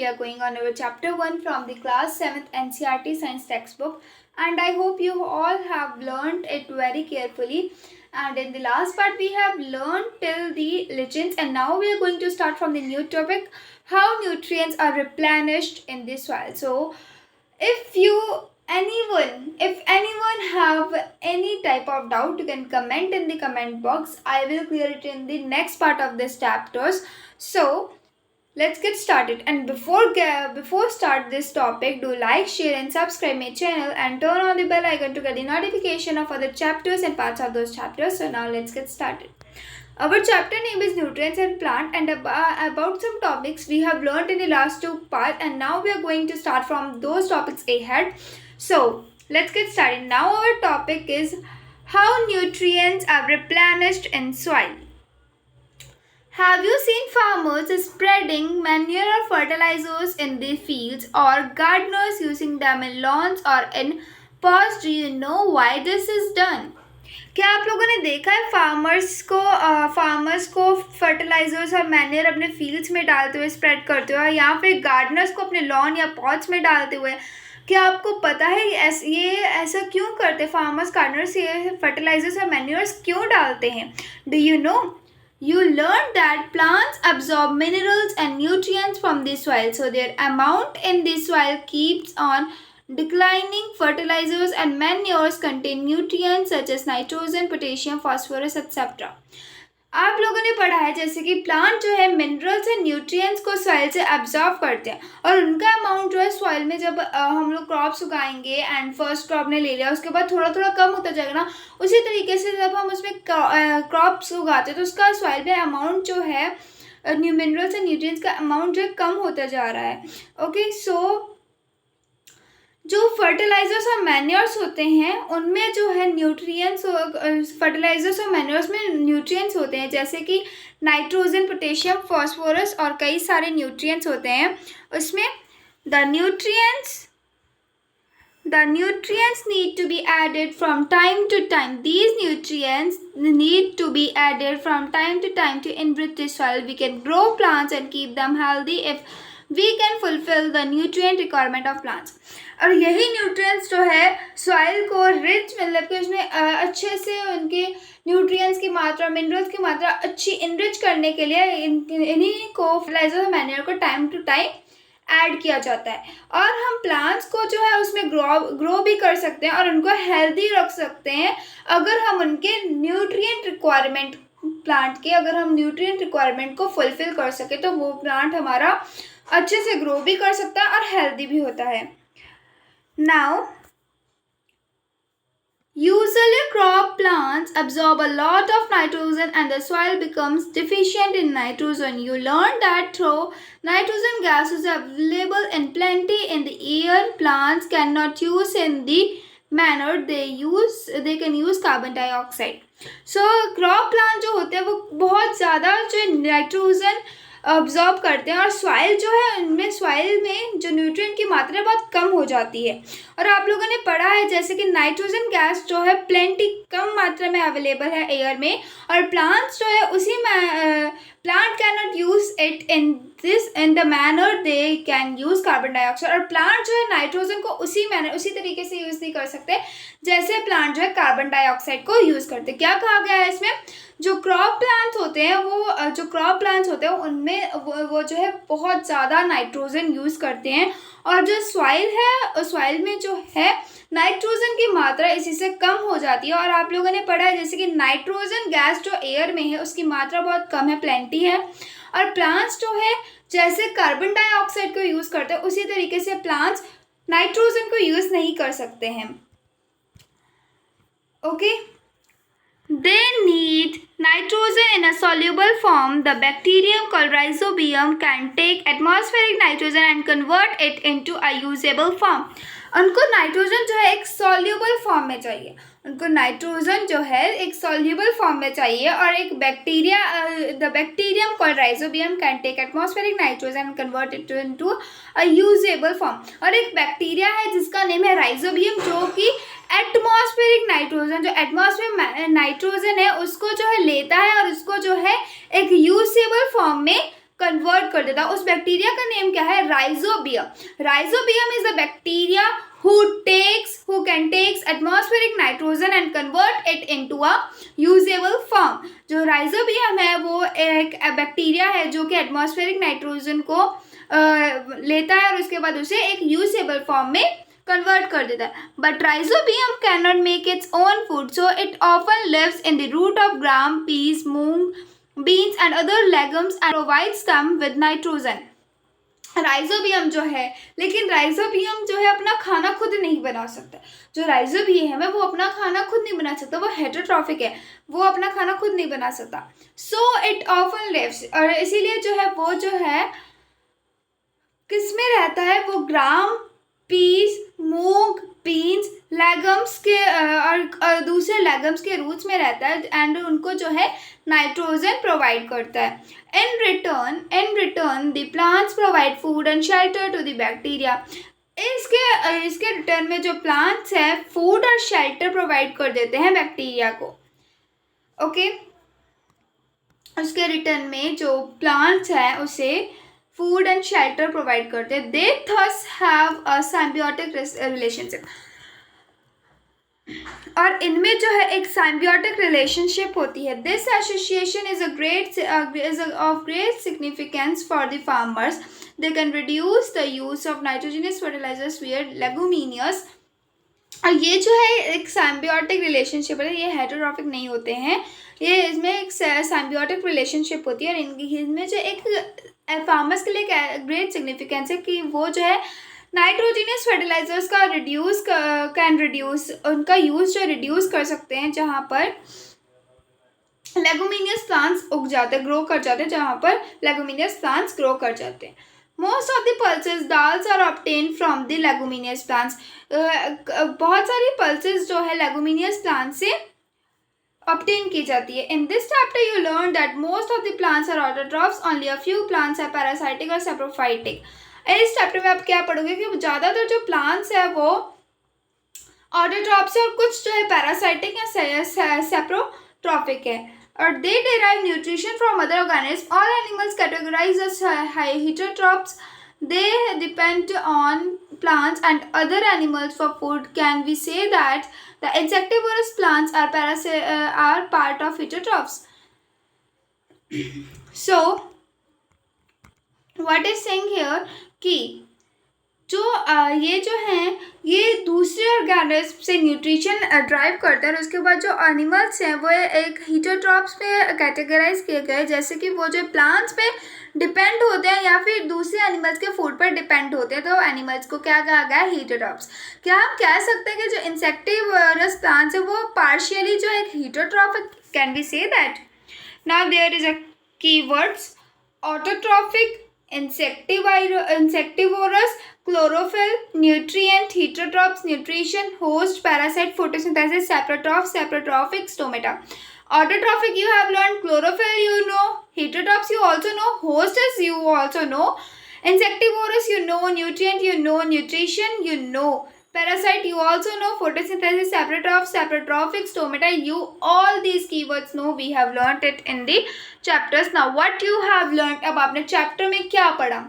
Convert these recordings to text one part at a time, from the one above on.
are going on our chapter 1 from the class 7th NCERT science textbook, and I hope you all have learned it very carefully. And in the last part we have learned till the legends, and now we are going to start from the new topic, how nutrients are replenished in the soil. So if anyone have any type of doubt, you can comment in the comment box. I will clear it in the next part of this chapters. So let's get started. And before start this topic, do like, share and subscribe my channel and turn on the bell icon to get the notification of other chapters and parts of those chapters. So now let's get started. Our chapter name is nutrients and plant, and about some topics we have learned in the last two parts, and now we are going to start from those topics ahead. So let's get started. Now our topic is how nutrients are replenished in soil. Have you seen farmers spreading manure or fertilizers in their fields, or gardeners using them in lawns or in pots? Do you know why this is done? क्या आप लोगों ने देखा है farmers को fertilisers और manure अपने fields में डालते हुए स्प्रेड करते हुए, या फिर गार्डनर्स को अपने लॉन या पॉट्स में डालते हुए? क्या आपको पता है ये ऐसा क्यों करते? फार्मर्स गार्डनर्स ये फर्टिलाइजर्स और मैन्योर्स क्यों डालते हैं? Do you know? You learned that plants absorb minerals and nutrients from the soil, so their amount in the soil keeps on declining. Fertilizers and manures contain nutrients such as nitrogen, potassium, phosphorus, etc. आप लोगों ने पढ़ा है जैसे कि plant जो है minerals and nutrients को सॉइल से एब्जॉर्ब करते हैं, और उनका अमाउंट जो है सॉइल में जब हम लोग क्रॉप्स उगाएंगे एंड फर्स्ट क्रॉप ने ले लिया, उसके बाद थोड़ा थोड़ा कम होता जाएगा ना, उसी तरीके से जब हम उसमें क्रॉप्स उगाते हैं तो उसका सॉइल में अमाउंट जो है मिनरल्स एंड न्यूट्रिएंट्स का अमाउंट जो है कम होता जा रहा है. ओके, सो जो फर्टिलाइजर्स और मैन्योर्स होते हैं उनमें जो है न्यूट्रिएंट्स, फर्टिलाइजर्स और मैन्योर्स में न्यूट्रिएंट्स होते हैं जैसे कि नाइट्रोजन, पोटेशियम, फास्फोरस और कई सारे न्यूट्रिएंट्स होते हैं. उसमें the nutrients need to be added from time to time. These nutrients need to be added from time to time to enrich the soil. We can grow plants and keep them healthy if we can fulfill the nutrient requirement of plants. और यही nutrients जो है soil को rich, मतलब कि उसमें अच्छे से उनके न्यूट्रिएंट्स की मात्रा, मिनरल्स की मात्रा अच्छी इनरिच करने के लिए इन्हीं को फर्टिलाइजर और मैन्योर को टाइम टू टाइम ऐड किया जाता है. और हम प्लांट्स को जो है उसमें ग्रो भी कर सकते हैं और उनको हेल्दी रख सकते हैं अगर हम उनके न्यूट्रिएंट रिक्वायरमेंट, प्लांट के अगर हम न्यूट्रिएंट रिक्वायरमेंट को फुलफिल कर सके तो वो प्लांट हमारा अच्छे से ग्रो भी कर सकता है और हेल्दी भी होता है. Now usually crop plants absorb a lot of nitrogen and the soil becomes deficient in nitrogen. You learned that though nitrogen gas is available in plenty in the air, plants cannot use in the manner they can use carbon dioxide. So crop plant जो होते हैं वो बहुत ज़्यादा जो nitrogen absorb करते हैं, और सॉइल जो है उनमें, सॉइल में जो न्यूट्रिएंट की मात्रा बहुत कम हो जाती है. और आप लोगों ने पढ़ा है जैसे कि नाइट्रोजन गैस जो है प्लेंटी, कम मात्रा में अवेलेबल है एयर में, और प्लांट्स जो है उसी में plant can not use it in the manner they can use carbon dioxide. और प्लांट जो है नाइट्रोजन को उसी तरीके से यूज़ नहीं कर सकते जैसे प्लांट जो है कार्बन डाइऑक्साइड को यूज़ करते. क्या कहा गया है इसमें? जो क्रॉप प्लांट्स होते हैं उनमें वो जो है बहुत ज़्यादा नाइट्रोजन यूज़ करते हैं, और जो सॉइल है, सॉइल में जो है नाइट्रोजन की मात्रा इसी से कम हो जाती है. और आप लोगों ने पढ़ा है जैसे कि नाइट्रोजन गैस जो एयर में है उसकी मात्रा बहुत कम है, प्लेंटी है, और प्लांट्स जो है जैसे कार्बन डाइऑक्साइड को यूज़ करते हैं उसी तरीके से प्लांट्स नाइट्रोजन को यूज़ नहीं कर सकते हैं. Okay, they need nitrogen in a soluble form. The bacterium called Rhizobium can take atmospheric nitrogen and convert it into a usable form. उनको नाइट्रोजन जो है एक सॉल्यूबल फॉर्म में चाहिए, और एक bacteria, the bacterium called rhizobium can take atmospheric nitrogen and convert it into a usable form. और एक बैक्टीरिया है जिसका नेम है राइजोबियम, जो कि एटमॉस्फेरिक नाइट्रोजन, जो एटमॉस्फेयर में नाइट्रोजन है उसको जो है लेता है और उसको जो है एक यूजेबल फॉर्म में कन्वर्ट कर देता है। उस बैक्टीरिया का नेम क्या है? Rhizobium. Rhizobium is the bacteria who can takes atmospheric nitrogen and convert it into a usable form। जो राइजोबियम है वो एक बैक्टीरिया है जो कि एटमॉस्फेरिक नाइट्रोजन को लेता है और उसके बाद उसे एक यूजेबल फॉर्म में कन्वर्ट कर देता है। But rhizobium can not make its own food, so it often lives in the root of gram, peas, moong, beans and other legumes and provides them with nitrogen. Rhizobium जो है, लेकिन rhizobium जो है अपना खाना खुद नहीं बना सकता। जो राइजोबियम है वो अपना खाना खुद नहीं बना सकता, वो हेटेरोट्रॉफिक है, वो अपना खाना खुद नहीं बना सकता। सो इट ऑफन लिव्स, और इसीलिए जो है वो जो है किस में रहता है? वो ग्राम, पीस, मूंग, बीन्स, लेगम्स के और दूसरे लेगम्स के रूट्स में रहता है एंड उनको जो है नाइट्रोजन प्रोवाइड करता है। In return, the plants provide food and shelter to the bacteria। इसके रिटर्न में जो प्लांट्स हैं फूड और शेल्टर प्रोवाइड कर देते हैं बैक्टीरिया को। ओके, उसके रिटर्न में जो प्लांट्स हैं उसे फूड एंड शेल्टर प्रोवाइड करते हैं। They thus have a symbiotic relationship। और इनमें जो है एक साइम्बियोटिक रिलेशनशिप होती है। This association is of great significance for the farmers. They can reduce the use of nitrogenous fertilisers with leguminous. और ये जो है एक साइम्बियोटिक रिलेशनशिप है, ये हेटेरोट्रॉफिक नहीं होते हैं, ये इसमें एक साइम्बियोटिक रिलेशनशिप होती है। और इनमें जो एक फार्मर्स के लिए ग्रेट सिग्निफिकेंस है कि वो जो है नाइट्रोजनस फर्टिलाइजर्स का रिड्यूस उनका यूज जो रिड्यूस कर सकते हैं, जहाँ पर लेगुमिनियस प्लांट्स उग जाते हैं, ग्रो कर जाते हैं, जहाँ पर लेगुमिनियस प्लांट्स ग्रो कर जाते हैं। Most of the pulses dals are obtain from the leguminous plants. बहुत सारी पल्सेस जो है लेगुमिनियस प्लांट से ऑब्टेन की जाती है। In this chapter you learn that most of the plants are autotrophs, only a few plants are parasitic और saprophytic. इस चैप्टर में आप क्या पढ़ोगे कि ज़्यादातर जो प्लांट्स है वो ऑटोट्रॉफ्स है और कुछ जो है पैरासाइटिक या सैप्रोट्रॉफिक है। और they derive nutrition from other organism. All animals categorise as heterotrophs. They depend on plants and other animals for food. Can we say that the insectivorous plants are part of heterotrophs? So what is saying here कि जो ये जो हैं ये दूसरे organism से nutrition drive करते हैं और उसके बाद जो एनिमल्स हैं वो एक हीटरोट्रॉप्स पे कैटेगराइज किए गए, जैसे कि वो जो प्लांट्स पे डिपेंड होते हैं या फिर दूसरे एनिमल्स के फूड पर डिपेंड होते हैं, तो एनिमल्स को क्या कहा गया? हीटरोट्रॉप्स। क्या हम कह सकते हैं कि जो इंसेक्टिवरस प्लांट्स है वो पार्शियली जो एक heterotrophic? Can we say that? Now there is a keywords: autotrophic, insectivorous, chlorophyll, nutrient, heterotrophs, nutrition, host, parasite, photosynthesis, saprotrophic, stomata. Autotrophic you have learned, chlorophyll you know, heterotrophs you also know, host is you also know, insectivorous you know, nutrient you know, nutrition you know, parasite you also know, photosynthesis, saprotrophic, stomata, you all these keywords know, we have learnt it in the chapters. Now what you have learnt, अब आपने chapter में क्या पढ़ा?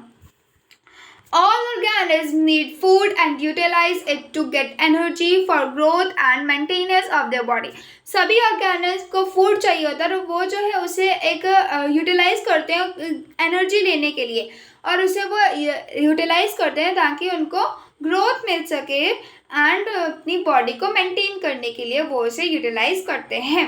All organisms need food and utilize it to get energy for growth and maintenance of their body. सभी organism को food चाहिए होता है और वो जो है उसे एक यूटिलाइज करते हैं एनर्जी लेने के लिए, और उसे वो यूटिलाइज करते हैं ताकि उनको ग्रोथ मिल सके एंड अपनी बॉडी को मेंटेन करने के लिए वो उसे यूटिलाइज करते हैं।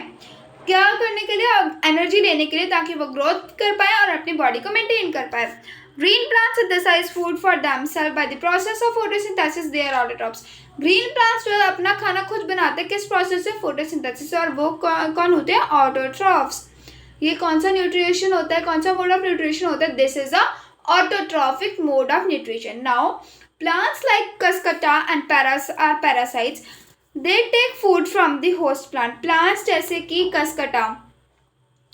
क्या करने के लिए? एनर्जी लेने के लिए, ताकि वो ग्रोथ कर पाए और अपनी बॉडी को मेंटेन कर पाए। Green plants synthesize food for themselves by the process of photosynthesis. They are autotrophs. Green plants जो है अपना खाना खुद बनाते हैं, किस प्रोसेस से? फोटोसिंथेसिस। और वो कौन होते हैं? ऑटोट्रॉफ्स। ये कौन सा न्यूट्रिशन होता है, कौन सा मोड ऑफ न्यूट्रिशन होता है? This is a autotrophic mode of nutrition. Now plants like cuscuta and parasites, they take food from the host plant. Plants जैसे कि कस्कटा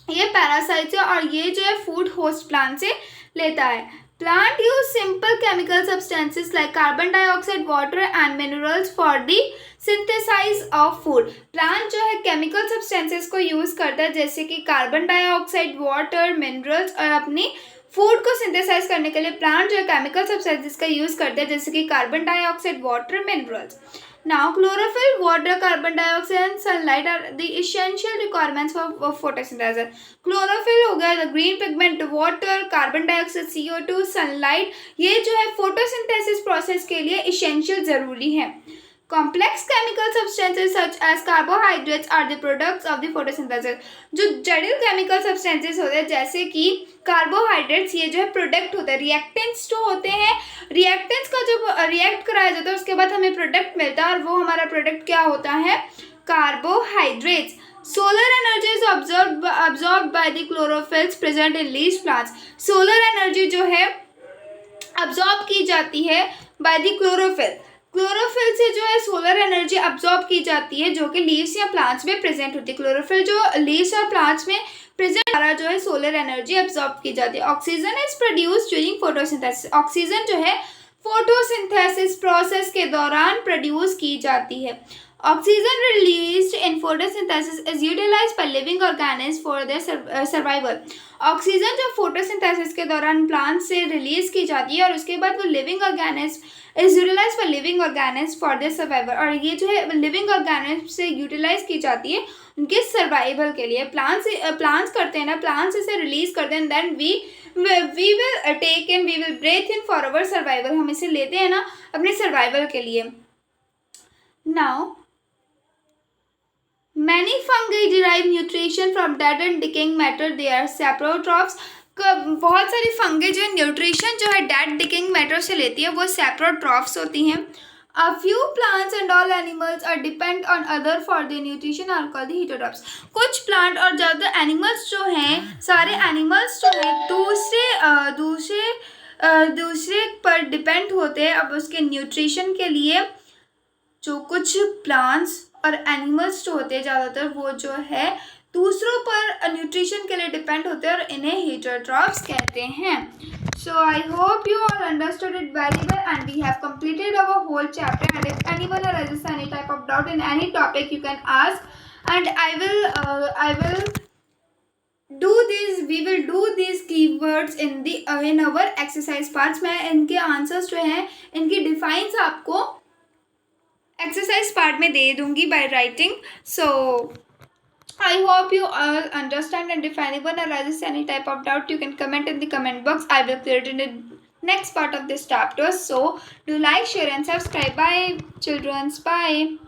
ये पैरासाइट्स है और ये जो है फूड होस्ट प्लांट से लेता है। Plant use simple chemical substances like carbon dioxide, water and minerals for the synthesize of food. Plant जो है केमिकल सब्सटेंसेस को यूज करता है जैसे कि कार्बन डाइऑक्साइड, वाटर, मिनरल्स और अपनी फूड को सिंथेसाइज करने के लिए प्लांट जो है केमिकल सब्सटेंसेस का यूज़ करते हैं, जैसे कि carbon dioxide, water, minerals. Now, chlorophyll, water, carbon dioxide and sunlight are the essential requirements for photosynthesis. Chlorophyll हो गया, the green pigment, water, carbon dioxide, CO2, sunlight, ये जो है photosynthesis process के लिए essential ज़रूरी है. Complex chemical substances such as carbohydrates are the products of the photosynthesis. जो जटिल chemical substances होते हैं जैसे कि कार्बोहाइड्रेट्स, ये जो है प्रोडक्ट होते हैं, रिएक्टेंट्स जो होते हैं, रिएक्टेंट्स का जब रिएक्ट कराया जाता है उसके बाद हमें प्रोडक्ट मिलता है और वो हमारा प्रोडक्ट क्या होता है, carbohydrates. Solar energy is absorbed by the chlorophylls present in leaf plants. Solar energy जो है अब्जॉर्ब की जाती है बाय द क्लोरोफिल. क्लोरोफिल से जो है सोलर एनर्जी अब्जॉर्ब की जाती है जो कि लीव्स या प्लांट्स में प्रेजेंट होती है. क्लोरोफिल जो लीव्स और प्लांट्स में प्रेजेंट द्वारा जो है सोलर एनर्जी अब्जॉर्ब की जाती है. Oxygen is produce during photosynthesis. Oxygen जो है फोटोसिंथेसिस प्रोसेस के दौरान प्रोड्यूस की जाती है. Oxygen released in photosynthesis is utilized by living organisms for their survival. Oxygen जो फोटोसिंथेसिस के दौरान प्लांट से रिलीज की जाती है और उसके बाद वो living organism is utilize by living organism for their survival. और ये जो है लिविंग ऑर्गेनिज्म से यूटिलाइज की जाती है उनके सर्वाइवल के लिए. प्लांट्स करते हैं ना, प्लांट्स इसे रिलीज करते हैं, then we will take in, we will breathe in for our survival. हम इसे लेते हैं ना अपने सर्वाइवल के लिए. Now many fungi derive nutrition from dead and decaying matter. They are saprotrophs. बहुत सारी फंगी जो है न्यूट्रिशन जो है डेड डिकेइंग मैटर से लेती है वो सैप्रोट्रॉफ्स होती हैं. A few plants and all animals are depend on other for their nutrition are called the heterotrophs. कुछ प्लांट और ज़्यादा एनिमल्स जो हैं, सारे एनिमल्स जो हैं दूसरे पर डिपेंड होते हैं अब उसके न्यूट्रिशन के लिए. जो कुछ प्लांट्स और एनिमल्स जो होते हैं ज़्यादातर वो जो है दूसरों पर न्यूट्रिशन के लिए डिपेंड होते हैं और इन्हें हेटरोट्रॉफ्स कहते हैं. So I hope you all understood it very well and we have completed our whole chapter. And if anyone has any type of doubt in any topic, you can ask, and I will do this. We will do these keywords in our exercise parts. मैं इनके answers जो हैं इनकी defines आपको exercise part में दे दूंगी by writing. So I hope you all understand and if anyone arises any type of doubt you can comment in the comment box. I will clear it in the next part of this chapter. So do like, share and subscribe. Bye children. Bye.